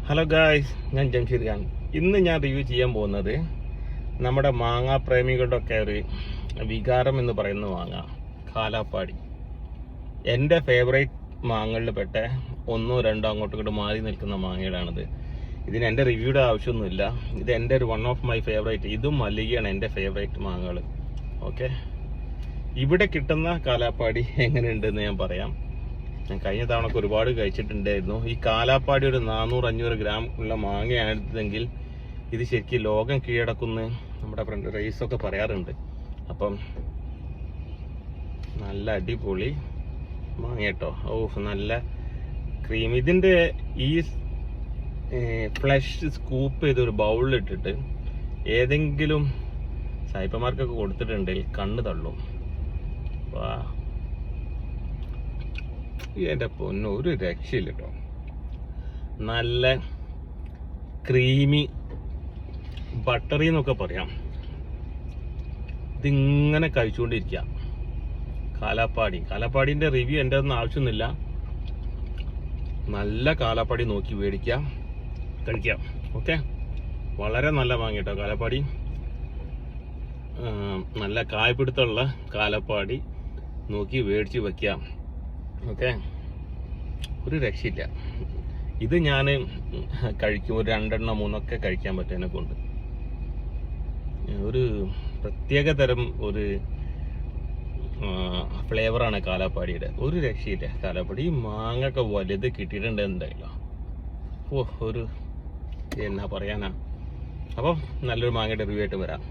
Hello guys, ഞാൻ ജംഷീർ ഖാൻ. ഇന്ന് ഞാൻ റിവ്യൂ ചെയ്യാൻ പോകുന്നത് നമ്മുടെ മാങ്ങാ പ്രേമികളുടെ ഒക്കെ ഒരു വികാരം എന്ന് പറയുന്ന മാങ്ങ കാലാപ്പാടി. എൻ്റെ ഫേവറേറ്റ് മാങ്ങകളിൽ പെട്ട ഒന്നോ രണ്ടോ അങ്ങോട്ടും ഇങ്ങോട്ട് മാറി നിൽക്കുന്ന മാങ്ങകളാണിത്. ഇതിന് എൻ്റെ റിവ്യൂയുടെ ആവശ്യമൊന്നുമില്ല. ഇത് എൻ്റെ ഒരു വൺ ഓഫ് മൈ ഫേവറേറ്റ്. ഇതും മല്ലികയാണ് എൻ്റെ ഫേവറേറ്റ് മാങ്ങകൾ. ഓക്കെ, ഇവിടെ കിട്ടുന്ന കാലാപ്പാടി എങ്ങനെയുണ്ടെന്ന് ഞാൻ പറയാം. ഞാൻ കഴിഞ്ഞ തവണക്ക് ഒരുപാട് കഴിച്ചിട്ടുണ്ടായിരുന്നു. ഈ കാലാപ്പാടി ഒരു 400-500 ഗ്രാം ഉള്ള മാങ്ങയായിരുന്നെങ്കിൽ ഇത് ശരിക്കും ലോകം കീഴടക്കുന്ന നമ്മുടെ ഫ്രണ്ട് റൈസൊക്കെ പറയാറുണ്ട്. അപ്പം നല്ല അടിപൊളി മാങ്ങ കേട്ടോ. നല്ല ക്രീം. ഇതിൻ്റെ ഈ ഫ്ലഷ് സ്കൂപ്പ് ചെയ്തൊരു ബൗളിലിട്ടിട്ട് ഏതെങ്കിലും സായിപ്പന്മാർക്കൊക്കെ കൊടുത്തിട്ടുണ്ടെങ്കിൽ കണ്ണ് തള്ളും. വാ, എൻ്റെ പൊന്നു, ഒരു രക്ഷയില്ല കേട്ടോ. നല്ല ക്രീമി ബട്ടറി എന്നൊക്കെ പറയാം. ഇതിങ്ങനെ കഴിച്ചുകൊണ്ടിരിക്കുക. കാലാപ്പാടിൻ്റെ റിവ്യൂ എൻ്റെ ഒന്നും ആവശ്യമൊന്നുമില്ല. നല്ല കാലാപ്പാടി നോക്കി മേടിക്കുക, കഴിക്കാം. ഓക്കെ, വളരെ നല്ല മാങ്ങ കേട്ടോ കാലാപ്പാടി. നല്ല കായ്പിടുത്തമുള്ള കാലാപ്പാടി നോക്കി മേടിച്ച് വയ്ക്കാം. ഓക്കെ, ഒരു രക്ഷയില്ല. ഇത് ഞാൻ കഴിക്കും, ഒരു 2-3 കഴിക്കാൻ പറ്റും എന്നെ കൊണ്ട്. ഒരു പ്രത്യേക തരം ഒരു ഫ്ലേവറാണ് കാലാപ്പാടിയുടെ. ഒരു രക്ഷയില്ല കാലാപ്പാടി. ഈ മാങ്ങൊക്കെ വലുത് കിട്ടിയിട്ടുണ്ട് എന്തായാലും. ഒരു എന്നാ പറയാനാ. അപ്പം നല്ലൊരു മാങ്ങയുടെ റിവ്യൂ ആയിട്ട് വരാം.